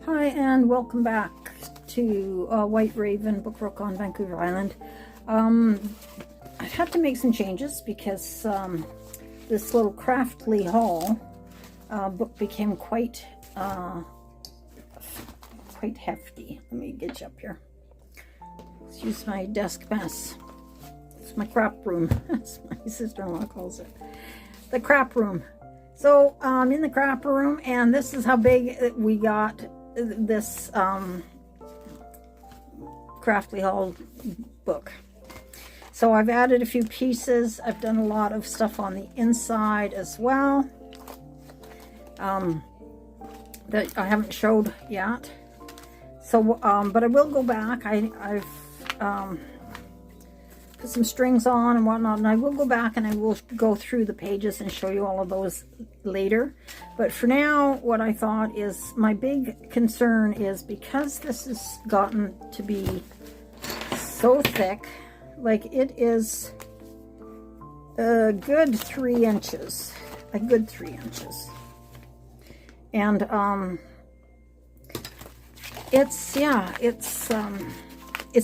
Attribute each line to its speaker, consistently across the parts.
Speaker 1: Hi and welcome back to White Raven Book Rook on Vancouver Island. I've had to make some changes because this little Craftly haul book became quite hefty. Let me get you up here. Excuse my desk mess. It's my crap room, as my sister-in-law calls it. The crap room. So I'm in the crap room, and this is how big we got this Craftly haul book. So I've added a few pieces. I've done a lot of stuff on the inside as well that I haven't showed yet. So but I will go back. I've put some strings on and whatnot, and I will go back and I will go through the pages and show you all of those later. But for now, what I thought is, my big concern is, because this has gotten to be so thick, like it is a good 3 inches, and it's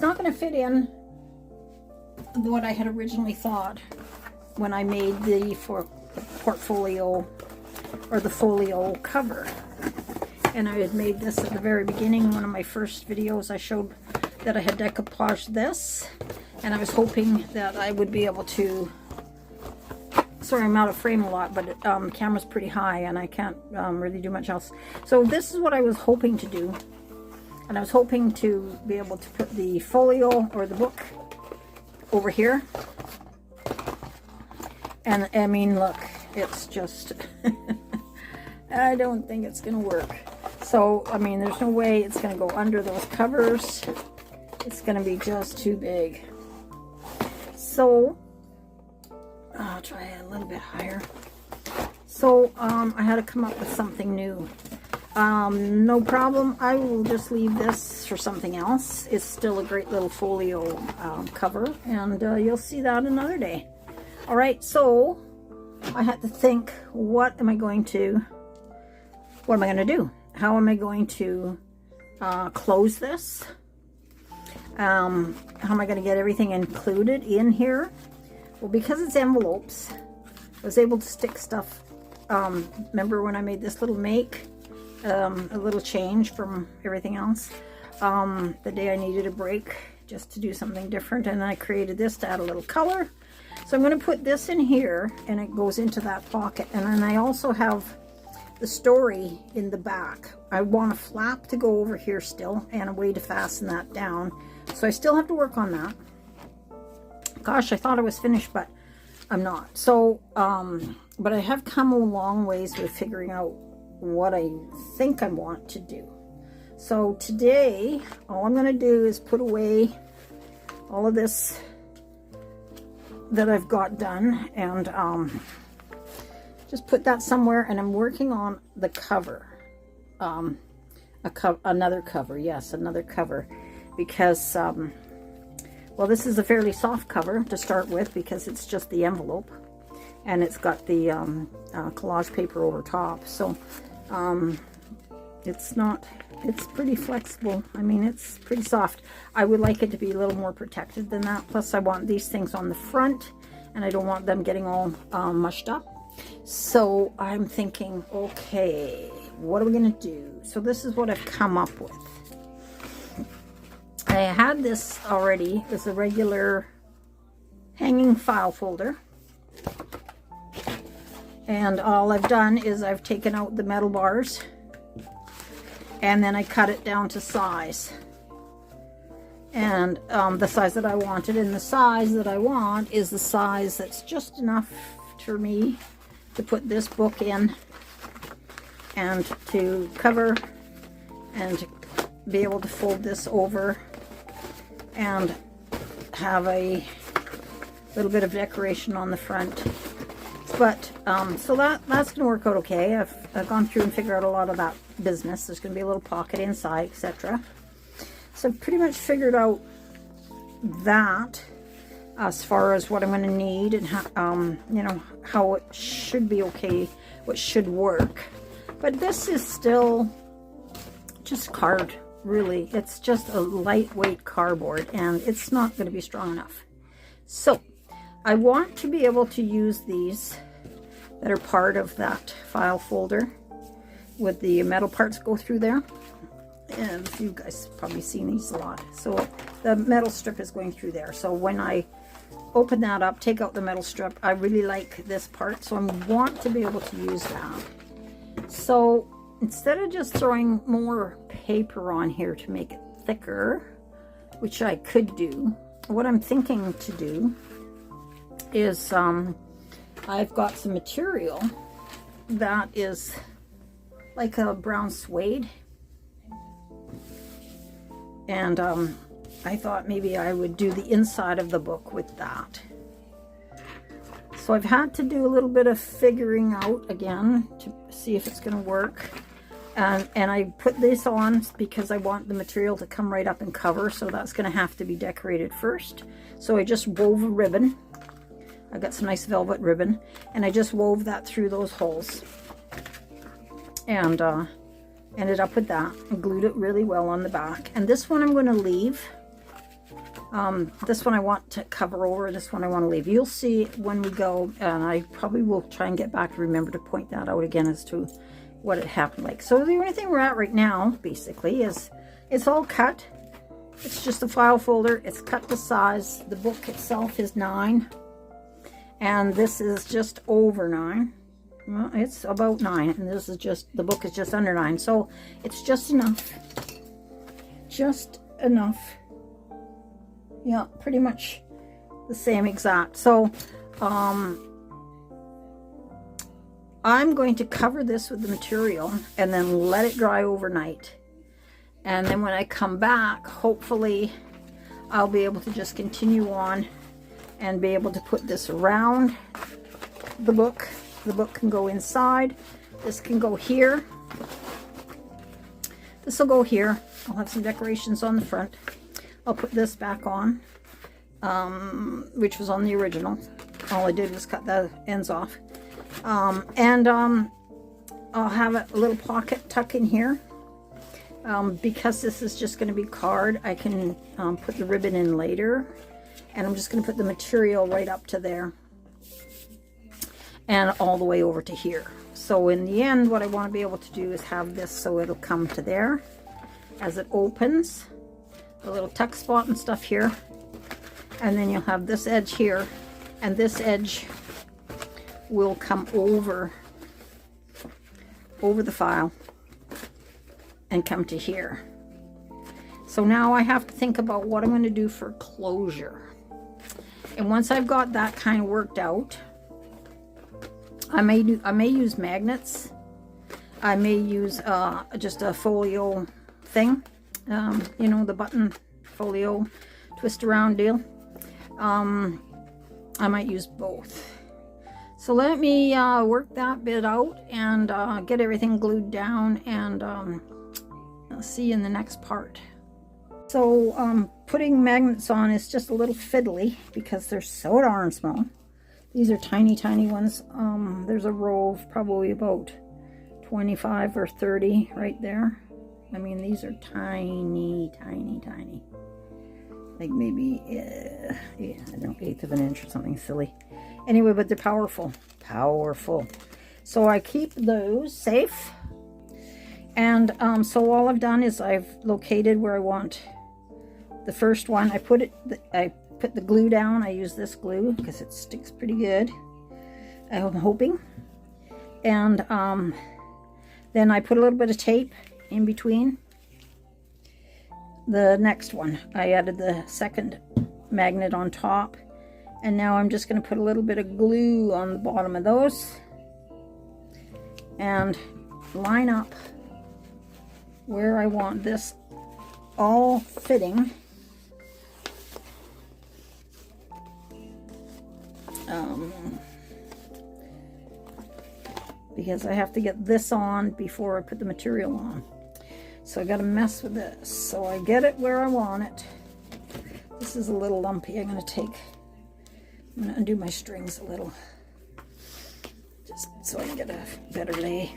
Speaker 1: not going to fit in what I had originally thought when I made the portfolio or the folio cover. And I had made this at the very beginning. One of my first videos, I showed that I had decoupaged this, and I was hoping that I would be able to, sorry, I'm out of frame a lot, but the camera's pretty high and I can't really do much else. So this is what I was hoping to do, and I was hoping to be able to put the folio or the book over here. And I mean, look, it's just I don't think it's gonna work. So I mean, there's no way it's gonna go under those covers. It's gonna be just too big. So I'll try it a little bit higher. So I had to come up with something new. No problem. I will just leave this for something else. It's still a great little folio cover, and you'll see that another day. All right, so I had to think, what am I going to do? How am I going to close this? How am I going to get everything included in here? Well, because it's envelopes, I was able to stick stuff. Remember when I made this little make? A little change from everything else. The day I needed a break just to do something different, and I created this to add a little color. So I'm going to put this in here, and it goes into that pocket. And then I also have the story in the back. I want a flap to go over here still, and a way to fasten that down. So I still have to work on that. Gosh, I thought I was finished, but I'm not. So, but I have come a long ways with figuring out what I think I want to do. So today, all I'm going to do is put away all of this that I've got done, and just put that somewhere. And I'm working on the cover, another cover, yes, another cover, because well, this is a fairly soft cover to start with, because it's just the envelope, and it's got the collage paper over top. So it's pretty flexible. I mean, it's pretty soft. I would like it to be a little more protected than that. Plus, I want these things on the front, and I don't want them getting all mushed up. So I'm thinking, okay, what are we going to do? So this is what I've come up with. I had this already as a regular hanging file folder. And all I've done is I've taken out the metal bars, and then I cut it down to size. And the size that I wanted, and the size that I want is the size that's just enough for me to put this book in, and to cover, and be able to fold this over, and have a little bit of decoration on the front. But so that's gonna work out okay. I've gone through and figured out a lot of that business. There's gonna be a little pocket inside, etc. So I've pretty much figured out that as far as what I'm gonna need, and how, you know, how it should be okay, what should work. But this is still just card, really. It's just a lightweight cardboard, and it's not going to be strong enough. So I want to be able to use these that are part of that file folder with the metal parts go through there. And you guys probably seen these a lot. So the metal strip is going through there. So when I open that up, take out the metal strip, I really like this part, so I want to be able to use that. So instead of just throwing more paper on here to make it thicker, which I could do, what I'm thinking to do is I've got some material that is like a brown suede, and I thought maybe I would do the inside of the book with that. So I've had to do a little bit of figuring out again to see if it's going to work. And I put this on because I want the material to come right up and cover, so that's going to have to be decorated first. So I just wove a ribbon. I got some nice velvet ribbon, and I just wove that through those holes. And ended up with that and glued it really well on the back. And this one I'm going to leave. This one I want to cover over, this one I want to leave. You'll see when we go, and I probably will try and get back to remember to point that out again as to what it happened like. So the only thing we're at right now, basically, is it's all cut. It's just a file folder. It's cut to size. The book itself is 9. And this is just over 9. Well, it's about 9, and this is just, the book is just under 9, so it's just enough. Just enough. Yeah, pretty much the same exact. So, I'm going to cover this with the material and then let it dry overnight. And then when I come back, hopefully, I'll be able to just continue on and be able to put this around the book. The book can go inside. This can go here. This will go here. I'll have some decorations on the front. I'll put this back on, which was on the original. All I did was cut the ends off. I'll have a little pocket tuck in here. Because this is just going to be card, I can put the ribbon in later. And I'm just going to put the material right up to there. And all the way over to here. So in the end, what I want to be able to do is have this so it'll come to there as it opens. A little tuck spot and stuff here. And then you'll have this edge here. And this edge will come over the file and come to here. So now I have to think about what I'm going to do for closure. And once I've got that kind of worked out, I may use magnets. I may use just a folio thing, you know, the button folio twist around deal. I might use both. So let me work that bit out and get everything glued down, and I'll see you in the next part. So putting magnets on is just a little fiddly because they're so darn small. These are tiny, tiny ones. There's a row of probably about 25 or 30 right there. I mean, these are tiny, tiny, tiny. Like maybe, yeah, I don't know, 1/8 of an inch or something silly. Anyway, but they're powerful, powerful. So I keep those safe. And so all I've done is I've located where I want the first one. I put the glue down. I use this glue because it sticks pretty good, I'm hoping. And then I put a little bit of tape in between. The next one, I added the second magnet on top. And now I'm just going to put a little bit of glue on the bottom of those. And line up where I want this all fitting. Because I have to get this on before I put the material on. So I got to mess with this. So I get it where I want it. This is a little lumpy. I'm going to undo my strings a little, just so I can get a better lay.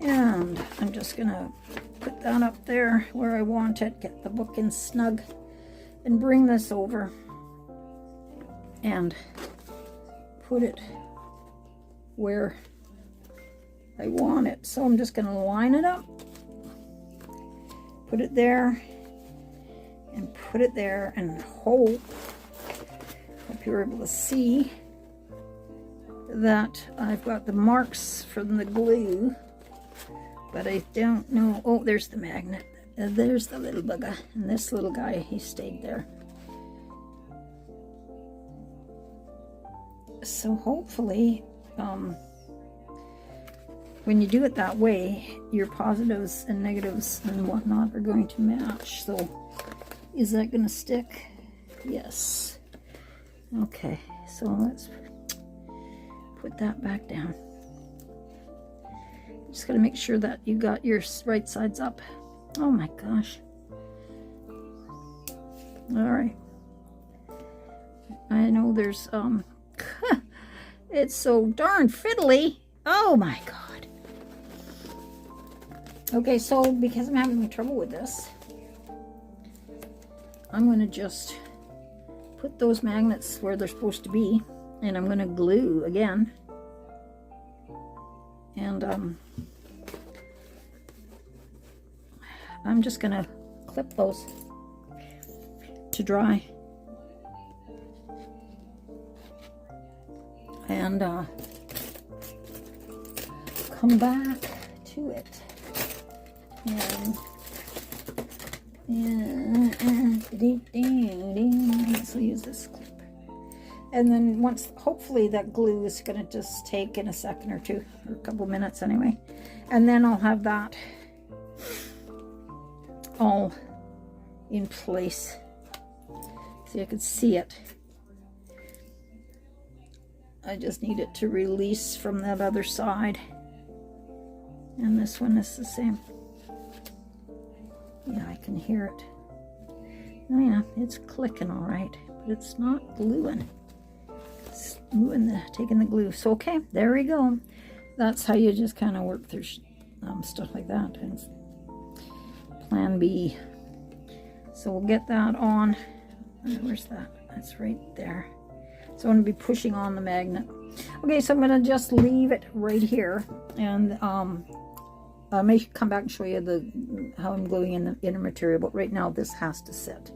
Speaker 1: And I'm just gonna put that up there where I want it, get the book in snug, and bring this over and put it where I want it. So I'm just gonna line it up, put it there, and put it there, and hope you're able to see that I've got the marks from the glue, but I don't know. Oh, there's the magnet. There's the little bugger, and this little guy, he stayed there. So hopefully, when you do it that way, your positives and negatives and whatnot are going to match. So is that going to stick? Yes. Okay, so let's put that back down. Just got to make sure that you got your right sides up. Oh my gosh. All right. I know there's, it's so darn fiddly. Oh my God. Okay, so because I'm having trouble with this, I'm going to just put those magnets where they're supposed to be, and I'm going to glue again. And I'm just going to clip those to dry. And come back to it. Let's use this clip. And then once, hopefully that glue is going to just take in a second or two, or a couple minutes anyway. And then I'll have that all in place. So you can see it. I just need it to release from that other side. And this one is the same. Yeah, I can hear it. Oh yeah, it's clicking all right, but it's not gluing. It's moving taking the glue. So okay, there we go. That's how you just kind of work through stuff like that. And plan B. So we'll get that on. Where's that? That's right there. So I'm going to be pushing on the magnet. Okay, so I'm going to just leave it right here, and I may come back and show you how I'm gluing in the inner material, but right now this has to sit.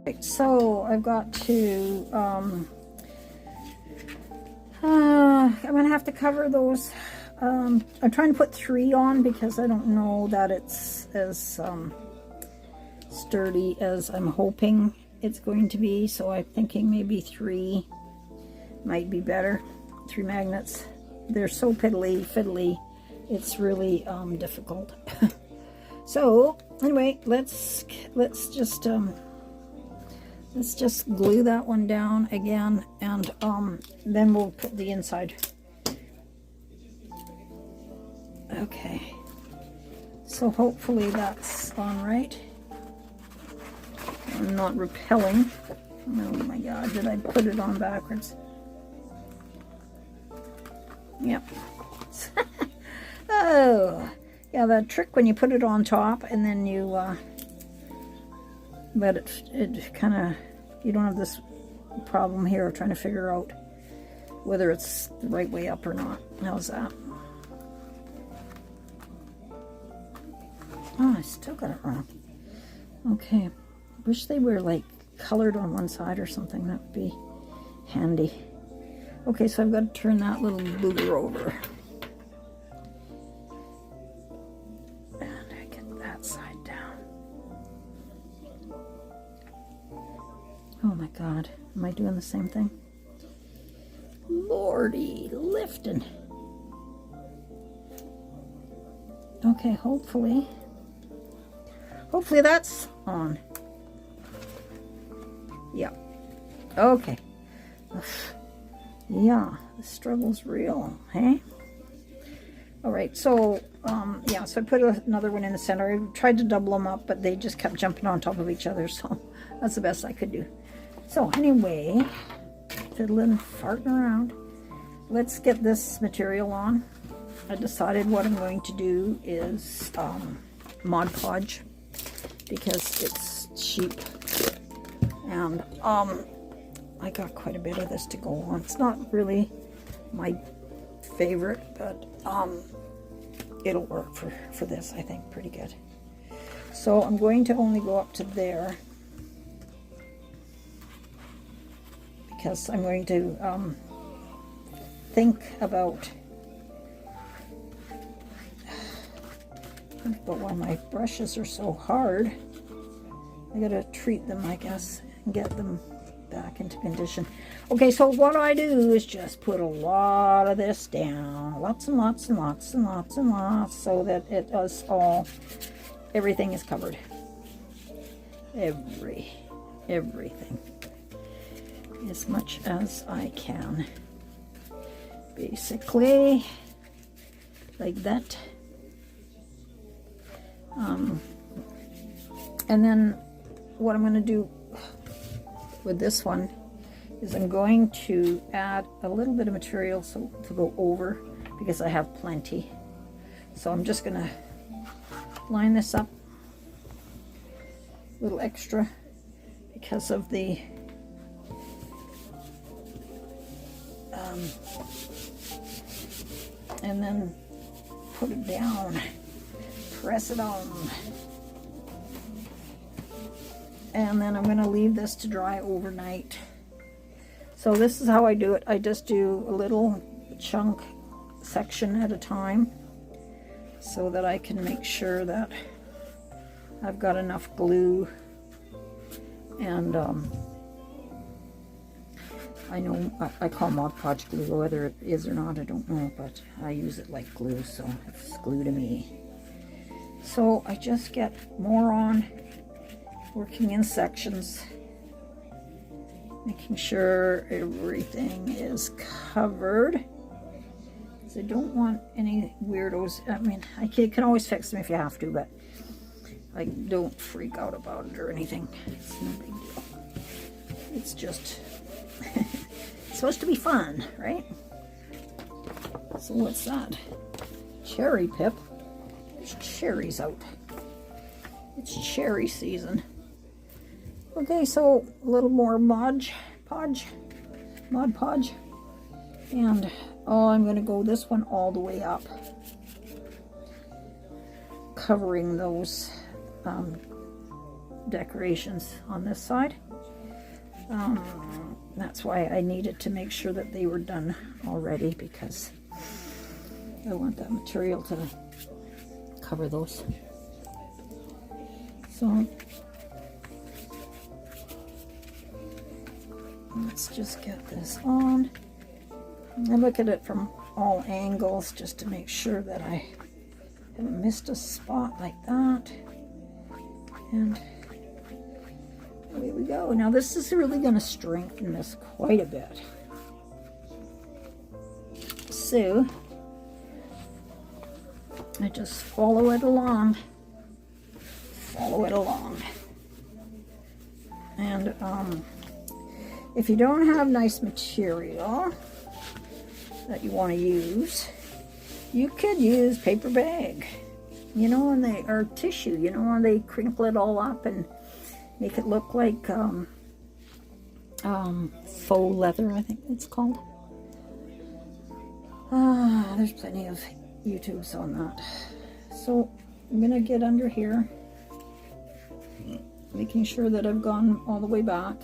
Speaker 1: Right, so I've got to, I'm going to have to cover those. I'm trying to put 3 on because I don't know that it's as sturdy as I'm hoping it's going to be, so I'm thinking maybe 3 might be better. 3 magnets. They're so fiddly, it's really difficult. So anyway, let's just glue that one down again, and then we'll put the inside. Okay, so hopefully that's on right. I'm not repelling. Oh my God, did I put it on backwards? Yep. Oh, yeah, the trick when you put it on top and then you, but it kind of, you don't have this problem here of trying to figure out whether it's the right way up or not. How's that? Oh, I still got it wrong. Okay. Wish they were like colored on one side or something. That would be handy. Okay, so I've got to turn that little booger over. And I get that side down. Oh my God, am I doing the same thing? Lordy, lifting. Okay, hopefully that's on. Yeah. Okay. Yeah, the struggle's real, hey? All right, so, yeah, so I put another one in the center. I tried to double them up, but they just kept jumping on top of each other, so that's the best I could do. So anyway, fiddling, farting around. Let's get this material on. I decided what I'm going to do is Mod Podge, because it's cheap, and I got quite a bit of this to go on. It's not really my favorite, but it'll work for this, I think, pretty good. So I'm going to only go up to there, because I'm going to think about why my brushes are so hard. I gotta treat them, I guess, and get them back into condition. Okay, so what I do is just put a lot of this down, lots and lots and lots and lots and lots, so that it does everything is covered. Everything. As much as I can. Basically, like that. And then what I'm going to do with this one is I'm going to add a little bit of material to go over, because I have plenty. So I'm just going to line this up a little extra because of the and then put it down, press it on, and then I'm going to leave this to dry overnight. So this is how I do it. I just do a little chunk section at a time, so that I can make sure that I've got enough glue. And I know I call Mod Podge glue, whether it is or not I don't know, but I use it like glue, so it's glue to me. So I just get more on, working in sections, making sure everything is covered. I don't want any weirdos. I mean, you can always fix them if you have to, but I don't freak out about it or anything. It's no big deal. It's just it's supposed to be fun, right? So what's that? Cherry pip. There's cherries out. It's cherry season. Okay, so a little more Mod Podge. And I'm going to go this one all the way up, covering those decorations on this side. That's why I needed to make sure that they were done already, because I want that material to cover those. So let's just get this on. I look at it from all angles just to make sure that I haven't missed a spot like that. And away we go. Now this is really going to strengthen this quite a bit. So I just follow it along. And if you don't have nice material that you want to use, you could use paper bag, you know, or tissue, you know, and they crinkle it all up and make it look like faux leather, I think it's called. There's plenty of YouTubes on that. So I'm gonna get under here, making sure that I've gone all the way back,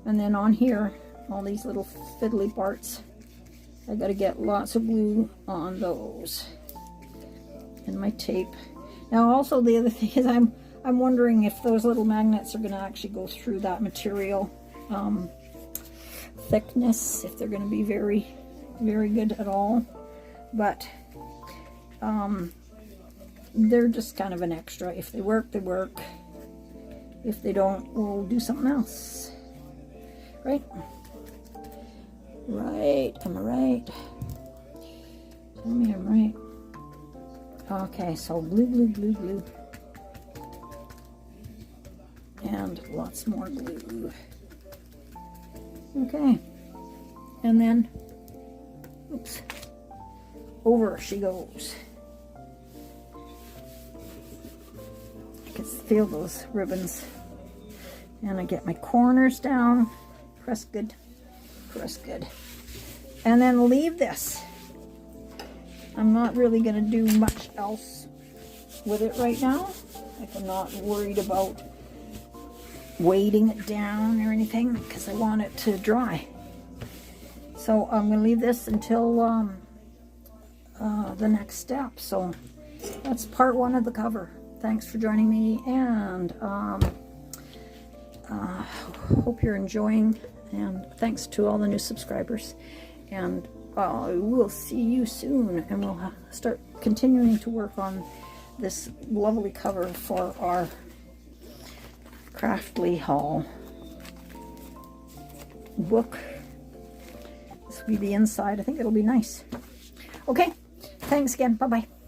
Speaker 1: and then on here, all these little fiddly parts, I gotta get lots of glue on those, and my tape. Now also the other thing is I'm wondering if those little magnets are gonna actually go through that material thickness, if they're gonna be very, very good at all. But they're just kind of an extra. If they work, they work. If they don't, we'll do something else. Right? Right. Am I right? Tell me I'm right. Okay, so glue, glue, glue, glue. And lots more glue. Okay. And then, oops. over she goes. I can feel those ribbons. And I get my corners down. Press good. Press good. And then leave this. I'm not really going to do much else with it right now. Like, I'm not worried about weighting it down or anything because I want it to dry. So I'm going to leave this until the next step. So that's part 1 of the cover. Thanks for joining me, and hope you're enjoying, and thanks to all the new subscribers. And we'll see you soon, and we'll start continuing to work on this lovely cover for our Craftly haul book. This will be the inside. I think it'll be nice. Okay, thanks again. Bye-bye.